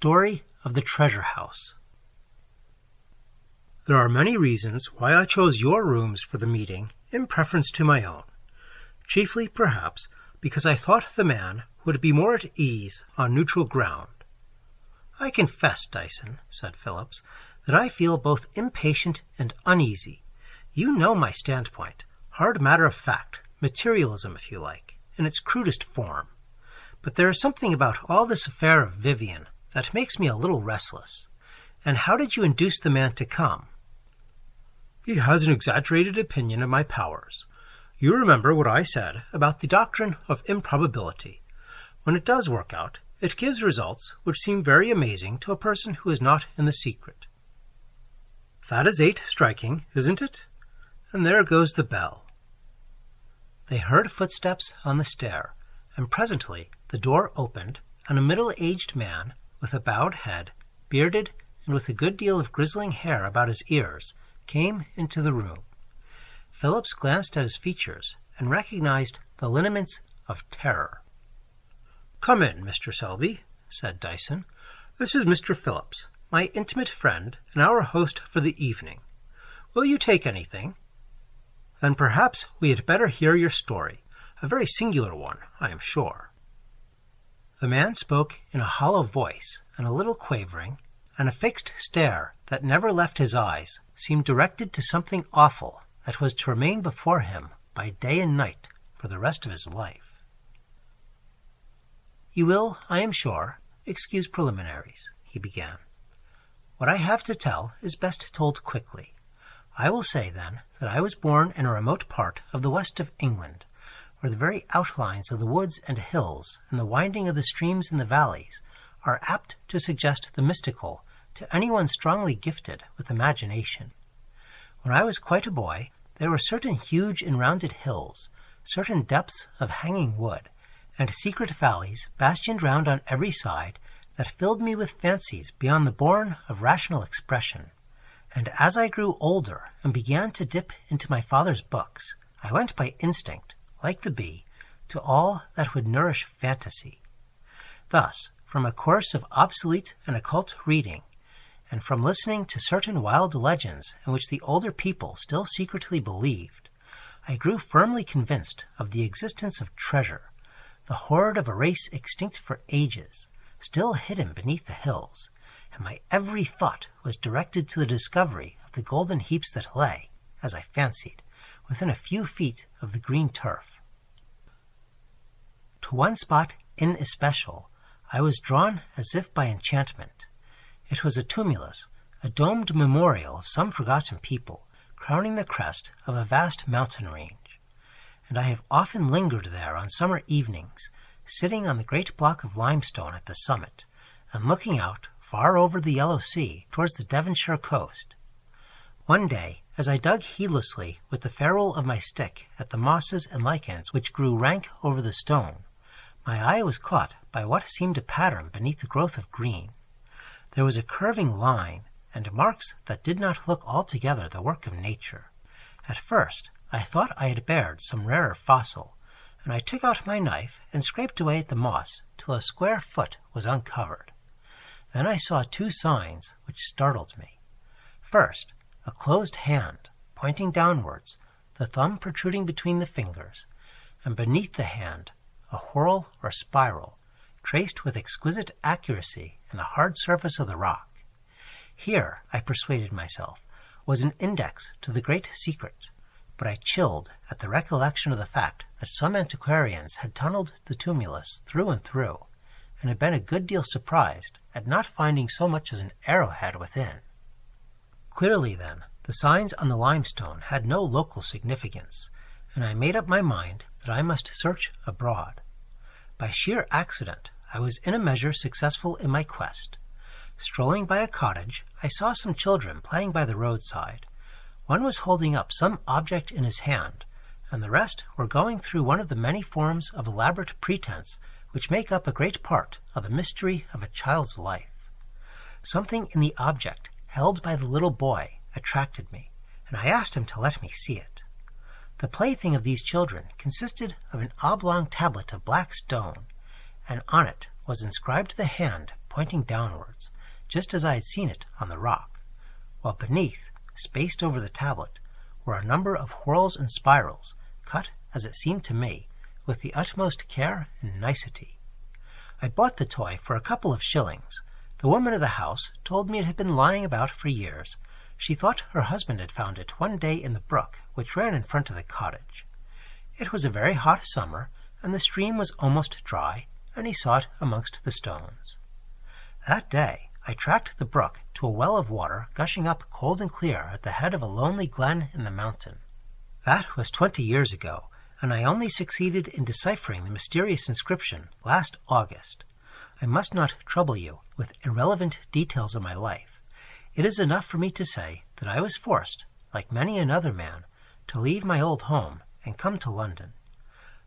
Story of the Treasure House. There are many reasons why I chose your rooms for the meeting in preference to my own. Chiefly, perhaps, because I thought the man would be more at ease on neutral ground. I confess, Dyson, said Phillips, that I feel both impatient and uneasy. You know my standpoint, hard matter of fact, materialism if you like, in its crudest form. But there is something about all this affair of Vivian that makes me a little restless. And how did you induce the man to come? He has an exaggerated opinion of my powers. You remember what I said about the doctrine of improbability. When it does work out, it gives results which seem very amazing to a person who is not in the secret. That is 8 striking, isn't it? And there goes the bell. They heard footsteps on the stair, and presently the door opened, and a middle-aged man, with a bowed head, bearded, and with a good deal of grizzling hair about his ears, came into the room. Phillips glanced at his features and recognized the lineaments of terror. "Come in, Mr. Selby," said Dyson. "This is Mr. Phillips, my intimate friend and our host for the evening. Will you take anything? Then perhaps we had better hear your story, a very singular one, I am sure." The man spoke in a hollow voice and a little quavering, and a fixed stare that never left his eyes seemed directed to something awful that was to remain before him by day and night for the rest of his life. "You will, I am sure, excuse preliminaries," he began. "What I have to tell is best told quickly. I will say, then, that I was born in a remote part of the west of England, where the very outlines of the woods and hills and the winding of the streams in the valleys are apt to suggest the mystical to anyone strongly gifted with imagination. When I was quite a boy, there were certain huge and rounded hills, certain depths of hanging wood, and secret valleys bastioned round on every side that filled me with fancies beyond the bourne of rational expression. And as I grew older and began to dip into my father's books, I went by instinct, like the bee, to all that would nourish fantasy. Thus, from a course of obsolete and occult reading, and from listening to certain wild legends in which the older people still secretly believed, I grew firmly convinced of the existence of treasure, the hoard of a race extinct for ages, still hidden beneath the hills, and my every thought was directed to the discovery of the golden heaps that lay, as I fancied, within a few feet of the green turf. To one spot in especial I was drawn as if by enchantment. It was a tumulus, a domed memorial of some forgotten people, crowning the crest of a vast mountain range. And I have often lingered there on summer evenings, sitting on the great block of limestone at the summit, and looking out far over the yellow sea towards the Devonshire coast. One day, as I dug heedlessly with the ferrule of my stick at the mosses and lichens which grew rank over the stone, my eye was caught by what seemed a pattern beneath the growth of green. There was a curving line, and marks that did not look altogether the work of nature. At first I thought I had bared some rarer fossil, and I took out my knife and scraped away at the moss till a square foot was uncovered. Then I saw 2 signs which startled me. First, a closed hand, pointing downwards, the thumb protruding between the fingers, and beneath the hand a whorl or spiral, traced with exquisite accuracy in the hard surface of the rock. Here, I persuaded myself, was an index to the great secret, but I chilled at the recollection of the fact that some antiquarians had tunneled the tumulus through and through, and had been a good deal surprised at not finding so much as an arrowhead within. Clearly, then, the signs on the limestone had no local significance, and I made up my mind that I must search abroad. By sheer accident, I was in a measure successful in my quest. Strolling by a cottage, I saw some children playing by the roadside. One was holding up some object in his hand, and the rest were going through one of the many forms of elaborate pretense which make up a great part of the mystery of a child's life. Something in the object held by the little boy attracted me, and I asked him to let me see it. The plaything of these children consisted of an oblong tablet of black stone, and on it was inscribed the hand pointing downwards. just as I had seen it on the rock, while beneath, spaced over the tablet, were a number of whorls and spirals, cut, as it seemed to me, with the utmost care and nicety. I bought the toy for a couple of shillings. The woman of the house told me it had been lying about for years. She thought her husband had found it one day in the brook which ran in front of the cottage. It was a very hot summer, and the stream was almost dry, and he saw it amongst the stones. That day I tracked the brook to a well of water gushing up cold and clear at the head of a lonely glen in the mountain. That was 20 years ago, and I only succeeded in deciphering the mysterious inscription last August. I must not trouble you with irrelevant details of my life. It is enough for me to say that I was forced, like many another man, to leave my old home and come to London.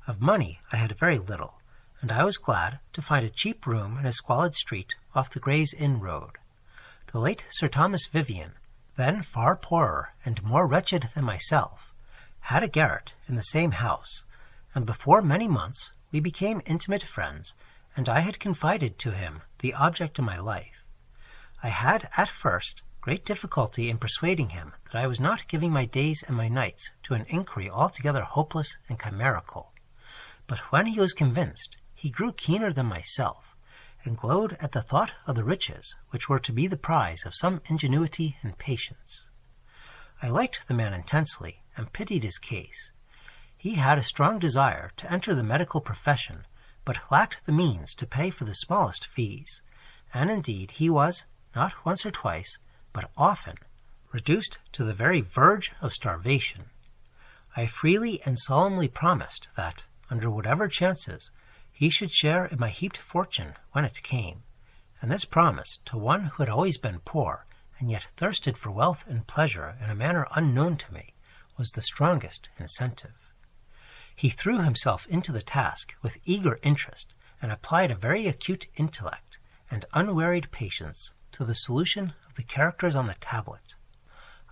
Of money I had very little, and I was glad to find a cheap room in a squalid street off the Gray's Inn Road. The late Sir Thomas Vivian, then far poorer and more wretched than myself, had a garret in the same house, and before many months we became intimate friends, and I had confided to him the object of my life. I had at first great difficulty in persuading him that I was not giving my days and my nights to an inquiry altogether hopeless and chimerical. But when he was convinced, he grew keener than myself, and glowed at the thought of the riches which were to be the prize of some ingenuity and patience. I liked the man intensely, and pitied his case. He had a strong desire to enter the medical profession, but lacked the means to pay for the smallest fees, and indeed he was, not once or twice, but often, reduced to the very verge of starvation. I freely and solemnly promised that, under whatever chances, he should share in my heaped fortune when it came, and this promise to one who had always been poor, and yet thirsted for wealth and pleasure in a manner unknown to me, was the strongest incentive. He threw himself into the task with eager interest, and applied a very acute intellect and unwearied patience to the solution of the characters on the tablet.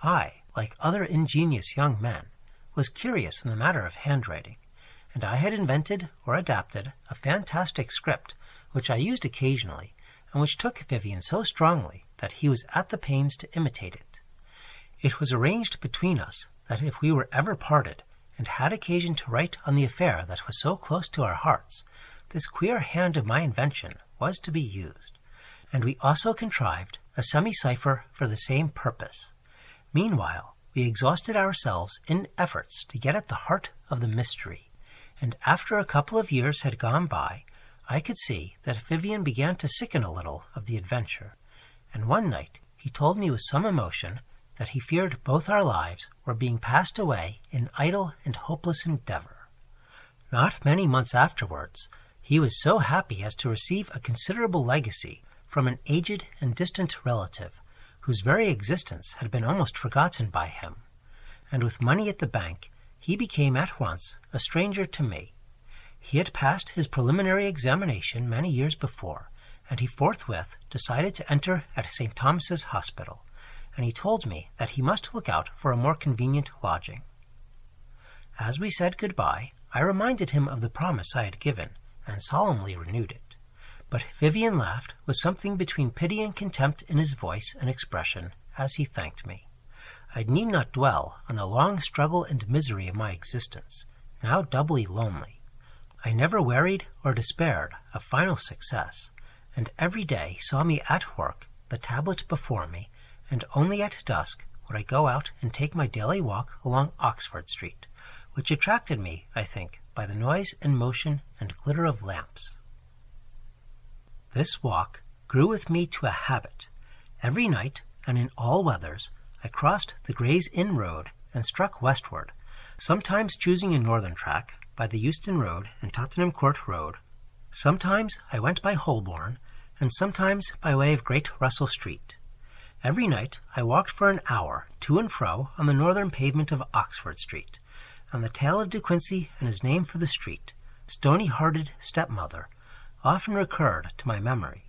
I, like other ingenious young men, was curious in the matter of handwriting, and I had invented or adapted a fantastic script which I used occasionally, and which took Vivian so strongly that he was at the pains to imitate it. It was arranged between us that if we were ever parted, and had occasion to write on the affair that was so close to our hearts, this queer hand of my invention was to be used, and we also contrived a semi-cipher for the same purpose. Meanwhile, we exhausted ourselves in efforts to get at the heart of the mystery, and after a couple of years had gone by, I could see that Vivian began to sicken a little of the adventure, and one night he told me with some emotion that he feared both our lives were being passed away in idle and hopeless endeavor. Not many months afterwards, he was so happy as to receive a considerable legacy from an aged and distant relative, whose very existence had been almost forgotten by him, and with money at the bank, he became at once a stranger to me. He had passed his preliminary examination many years before, and he forthwith decided to enter at St. Thomas's Hospital, and he told me that he must look out for a more convenient lodging. As we said good-bye, I reminded him of the promise I had given, and solemnly renewed it. But Vivian laughed with something between pity and contempt in his voice and expression as he thanked me. I need not dwell on the long struggle and misery of my existence, now doubly lonely. I never wearied or despaired of final success, and every day saw me at work, the tablet before me, and only at dusk would I go out and take my daily walk along Oxford Street, which attracted me, I think, by the noise and motion and glitter of lamps. This walk grew with me to a habit. Every night, and in all weathers, I crossed the Gray's Inn Road and struck westward, sometimes choosing a northern track by the Euston Road and Tottenham Court Road. Sometimes I went by Holborn, and sometimes by way of Great Russell Street. Every night I walked for an hour to and fro on the northern pavement of Oxford Street, and the tale of De Quincey and his name for the street, stony-hearted stepmother, often recurred to my memory.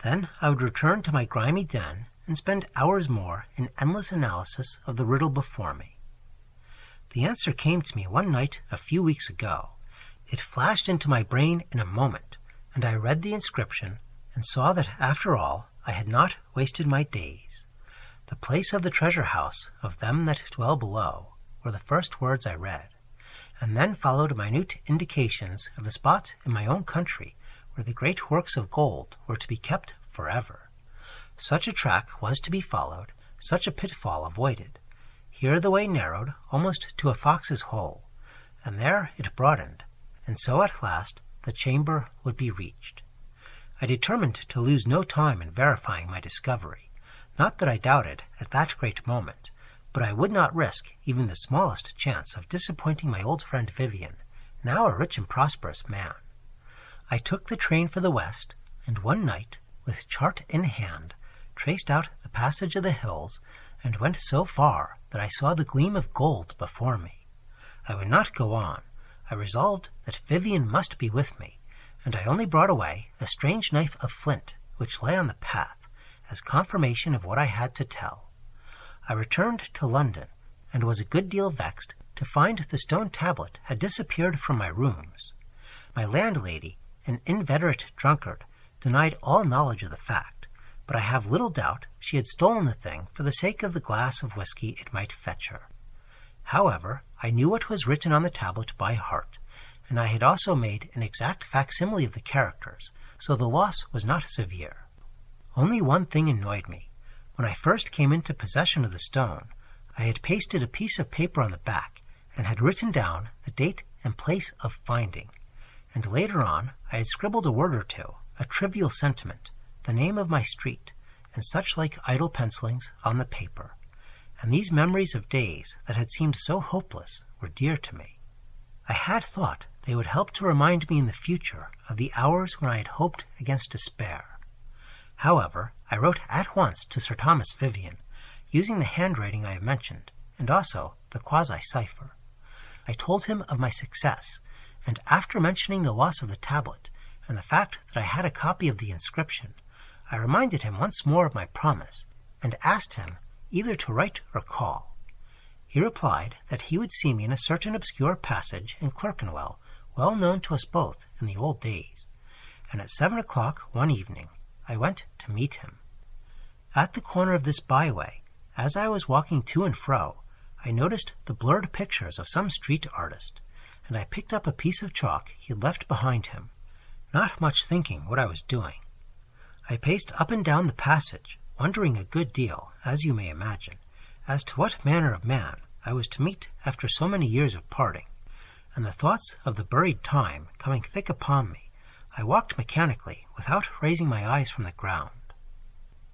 Then I would return to my grimy den and spend hours more in endless analysis of the riddle before me. The answer came to me one night a few weeks ago. It flashed into my brain in a moment, and I read the inscription and saw that after all I had not wasted my days. The place of the treasure house of them that dwell below were the first words I read, and then followed minute indications of the spot in my own country where the great works of gold were to be kept forever. Such a track was to be followed, such a pitfall avoided. Here the way narrowed almost to a fox's hole, and there it broadened, and so at last the chamber would be reached. I determined to lose no time in verifying my discovery. Not that I doubted at that great moment, but I would not risk even the smallest chance of disappointing my old friend Vivian, now a rich and prosperous man. I took the train for the west, and one night, with chart in hand, traced out the passage of the hills, and went so far that I saw the gleam of gold before me. I would not go on. I resolved that Vivian must be with me, and I only brought away a strange knife of flint which lay on the path, as confirmation of what I had to tell. I returned to London, and was a good deal vexed to find the stone tablet had disappeared from my rooms. My landlady, an inveterate drunkard, denied all knowledge of the fact, but I have little doubt she had stolen the thing for the sake of the glass of whiskey it might fetch her. However, I knew what was written on the tablet by heart, and I had also made an exact facsimile of the characters, so the loss was not severe. Only one thing annoyed me. When I first came into possession of the stone, I had pasted a piece of paper on the back, and had written down the date and place of finding, and later on I had scribbled a word or two, a trivial sentiment, the name of my street, and such like idle pencilings on the paper, and these memories of days that had seemed so hopeless were dear to me. I had thought they would help to remind me in the future of the hours when I had hoped against despair. However, I wrote at once to Sir Thomas Vivian, using the handwriting I have mentioned, and also the quasi-cipher. I told him of my success, and after mentioning the loss of the tablet, and the fact that I had a copy of the inscription, I reminded him once more of my promise, and asked him either to write or call. He replied that he would see me in a certain obscure passage in Clerkenwell, well known to us both in the old days, and at 7 o'clock one evening I went to meet him. At the corner of this byway, as I was walking to and fro, I noticed the blurred pictures of some street artist, and I picked up a piece of chalk he had left behind him, not much thinking what I was doing. I paced up and down the passage, wondering a good deal, as you may imagine, as to what manner of man I was to meet after so many years of parting, and the thoughts of the buried time coming thick upon me, I walked mechanically without raising my eyes from the ground.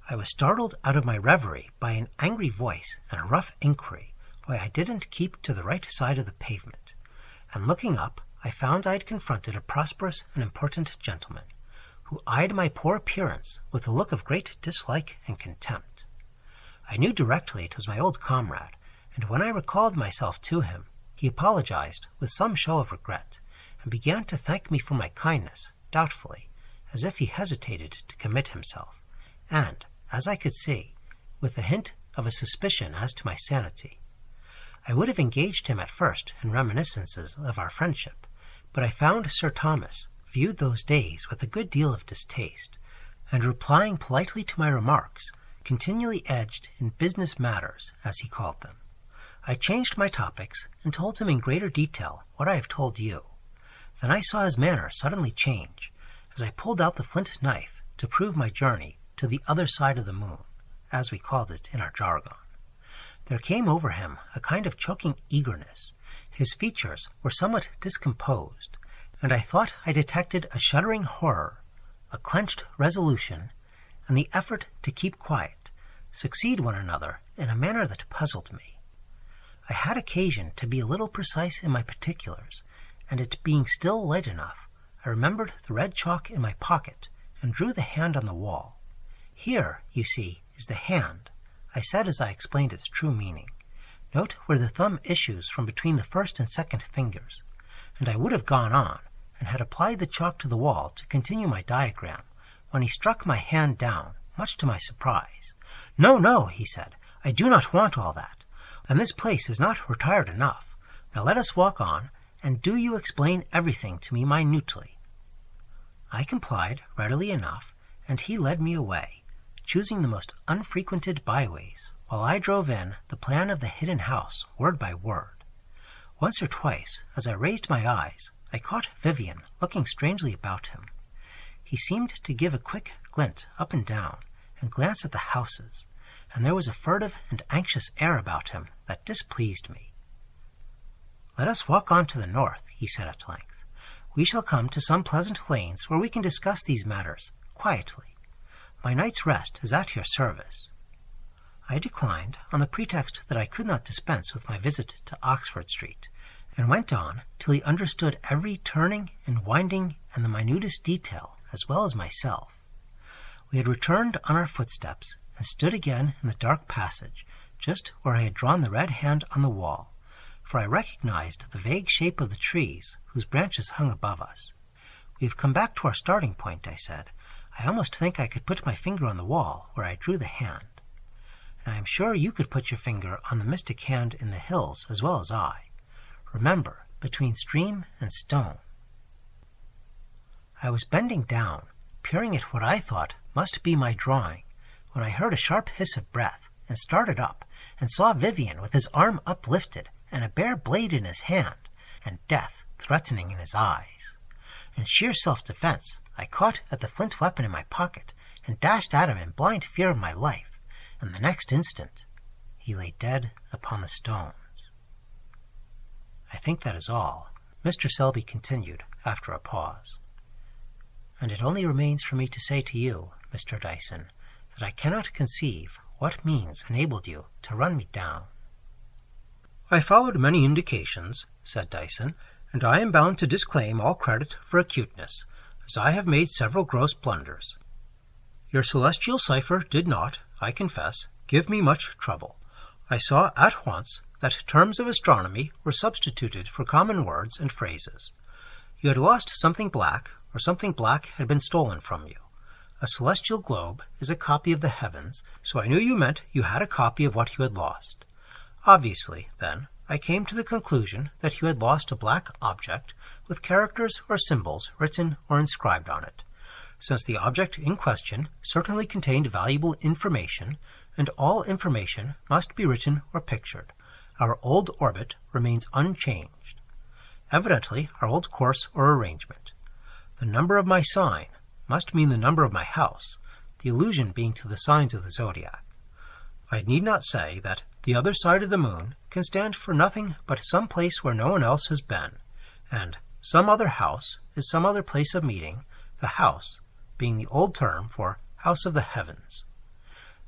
I was startled out of my reverie by an angry voice and a rough inquiry why I didn't keep to the right side of the pavement, and looking up I found I had confronted a prosperous and important gentleman, who eyed my poor appearance with a look of great dislike and contempt. I knew directly it was my old comrade, and when I recalled myself to him, he apologized with some show of regret, and began to thank me for my kindness, doubtfully, as if he hesitated to commit himself, and, as I could see, with a hint of a suspicion as to my sanity. I would have engaged him at first in reminiscences of our friendship, but I found Sir Thomas viewed those days with a good deal of distaste, and replying politely to my remarks, continually edged in business matters, as he called them. I changed my topics, and told him in greater detail what I have told you. Then I saw his manner suddenly change, as I pulled out the flint knife to prove my journey to the other side of the moon, as we called it in our jargon. There came over him a kind of choking eagerness. His features were somewhat discomposed, and I thought I detected a shuddering horror, a clenched resolution, and the effort to keep quiet, succeed one another in a manner that puzzled me. I had occasion to be a little precise in my particulars, and it being still light enough, I remembered the red chalk in my pocket, and drew the hand on the wall. Here, you see, is the hand, I said as I explained its true meaning. Note where the thumb issues from between the first and second fingers, and I would have gone on, and had applied the chalk to the wall to continue my diagram, when he struck my hand down, much to my surprise. "No, no," he said, "I do not want all that, and this place is not retired enough. Now let us walk on, and do you explain everything to me minutely." I complied readily enough, and he led me away, choosing the most unfrequented byways, while I drove in the plan of the hidden house word by word. Once or twice, as I raised my eyes, I caught Vivian looking strangely about him. He seemed to give a quick glint up and down, and glance at the houses, and there was a furtive and anxious air about him that displeased me. "Let us walk on to the north," he said at length. "We shall come to some pleasant lanes where we can discuss these matters quietly. My night's rest is at your service." I declined on the pretext that I could not dispense with my visit to Oxford Street, and went on till he understood every turning and winding and the minutest detail as well as myself. We had returned on our footsteps, and stood again in the dark passage, just where I had drawn the red hand on the wall, for I recognized the vague shape of the trees whose branches hung above us. "We have come back to our starting point," I said. "I almost think I could put my finger on the wall where I drew the hand. And I am sure you could put your finger on the mystic hand in the hills as well as I. Remember, between stream and stone." I was bending down, peering at what I thought must be my drawing, when I heard a sharp hiss of breath, and started up, and saw Vivian with his arm uplifted, and a bare blade in his hand, and death threatening in his eyes. In sheer self-defense, I caught at the flint weapon in my pocket, and dashed at him in blind fear of my life, and the next instant he lay dead upon the stones. "I think that is all," Mr. Selby continued after a pause. "And it only remains for me to say to you, Mr. Dyson, that I cannot conceive what means enabled you to run me down." "I followed many indications," said Dyson, "and I am bound to disclaim all credit for acuteness, as I have made several gross blunders. Your celestial cipher did not, I confess, give me much trouble. I saw at once that terms of astronomy were substituted for common words and phrases. You had lost something black, or something black had been stolen from you. A celestial globe is a copy of the heavens, so I knew you meant you had a copy of what you had lost. Obviously, then, I came to the conclusion that you had lost a black object with characters or symbols written or inscribed on it. Since the object in question certainly contained valuable information, and all information must be written or pictured, our old orbit remains unchanged. Evidently our old course or arrangement. The number of my sign must mean the number of my house, the allusion being to the signs of the zodiac. I need not say that the other side of the moon can stand for nothing but some place where no one else has been, and some other house is some other place of meeting, the house being the old term for house of the heavens.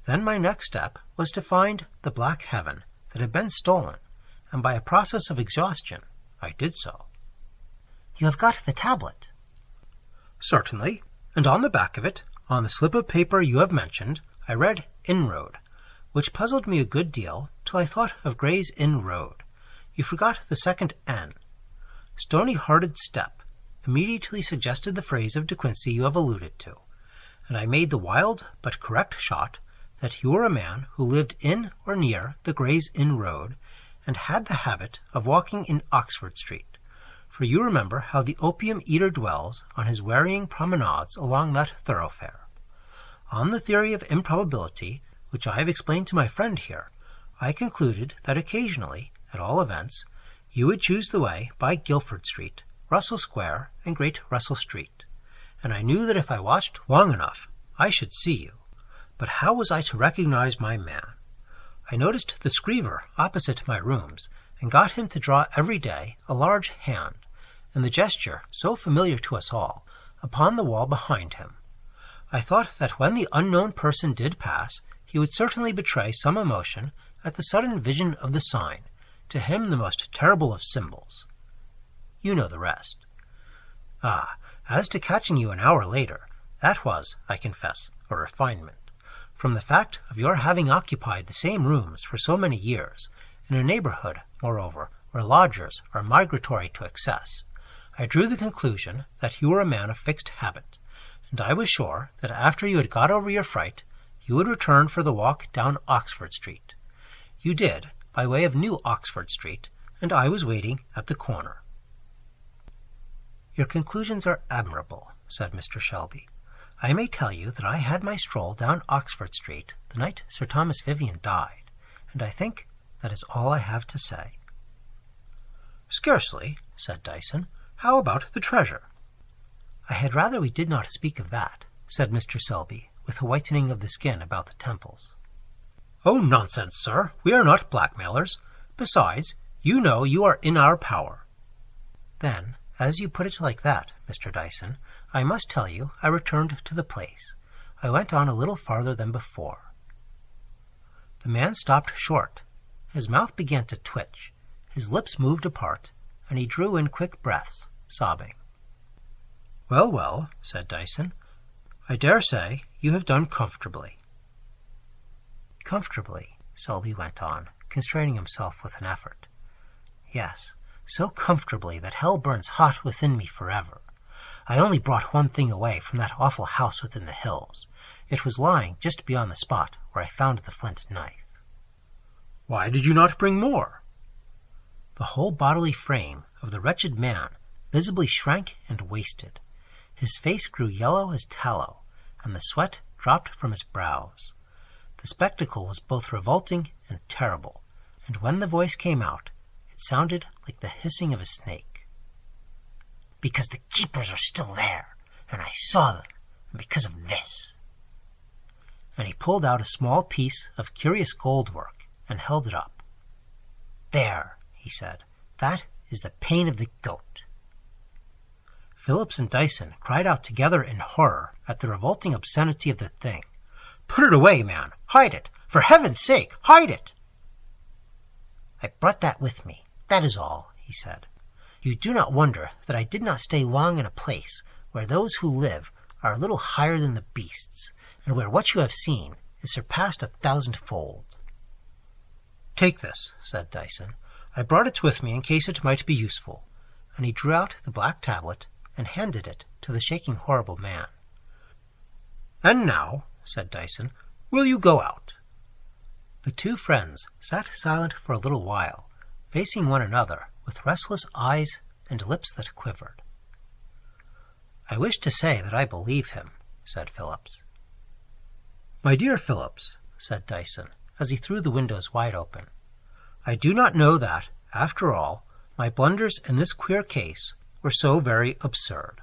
Then my next step was to find the black heaven that had been stolen, and by a process of exhaustion I did so." "You have got the tablet?" "Certainly, and on the back of it, on the slip of paper you have mentioned, I read inroad, which puzzled me a good deal till I thought of Gray's Inn Road. You forgot the second N. Stony-hearted step immediately suggested the phrase of De Quincey you have alluded to, and I made the wild but correct shot that you were a man who lived in or near the Gray's Inn Road, and had the habit of walking in Oxford Street, for you remember how the opium-eater dwells on his wearying promenades along that thoroughfare. On the theory of improbability, which I have explained to my friend here, I concluded that occasionally, at all events, you would choose the way by Guildford Street, Russell Square, and Great Russell Street, and I knew that if I watched long enough I should see you. But how was I to recognize my man? I noticed the screever opposite my rooms, and got him to draw every day a large hand, and the gesture so familiar to us all, upon the wall behind him. I thought that when the unknown person did pass, he would certainly betray some emotion at the sudden vision of the sign, to him the most terrible of symbols. You know the rest. As to catching you an hour later, that was, I confess, a refinement. From the fact of your having occupied the same rooms for so many years, in a neighborhood, moreover, where lodgers are migratory to excess, I drew the conclusion that you were a man of fixed habit, and I was sure that after you had got over your fright, you would return for the walk down Oxford Street. You did, by way of New Oxford Street, and I was waiting at the corner." "Your conclusions are admirable," said Mr. Shelby. I may tell you that I had my stroll down Oxford Street the night Sir Thomas Vivian died, and I think that is all I have to say." "Scarcely," said Dyson. "How about the treasure?" "I had rather we did not speak of that," said Mr. Selby, with a whitening of the skin about the temples. "Oh, nonsense, sir! We are not blackmailers. Besides, you know you are in our power." "Then, as you put it like that, Mr. Dyson, I must tell you I returned to the place. I went on a little farther than before." The man stopped short. His mouth began to twitch, his lips moved apart, and he drew in quick breaths, sobbing. "Well, well," said Dyson, "I dare say you have done comfortably." "Comfortably," Selby went on, constraining himself with an effort. "Yes, so comfortably that hell burns hot within me forever. I only brought one thing away from that awful house within the hills. It was lying just beyond the spot where I found the flint knife." "Why did you not bring more?" The whole bodily frame of the wretched man visibly shrank and wasted. His face grew yellow as tallow, and the sweat dropped from his brows. The spectacle was both revolting and terrible, and when the voice came out, it sounded like the hissing of a snake. "Because the keepers are still there, and I saw them, and because of this." And he pulled out a small piece of curious gold work and held it up. "There," he said, "that is the pain of the goat." Phillips and Dyson cried out together in horror at the revolting obscenity of the thing. "Put it away, man! Hide it! For heaven's sake, hide it!" "I brought that with me, that is all," he said. "You do not wonder that I did not stay long in a place where those who live are a little higher than the beasts, and where what you have seen is surpassed 1,000-fold." "Take this," said Dyson. "I brought it with me in case it might be useful," and he drew out the black tablet and handed it to the shaking horrible man. "And now," said Dyson, "will you go out?" The two friends sat silent for a little while, facing one another with restless eyes and lips that quivered. "I wish to say that I believe him," said Phillips. "My dear Phillips," said Dyson, as he threw the windows wide open, "I do not know that, after all, my blunders in this queer case were so very absurd."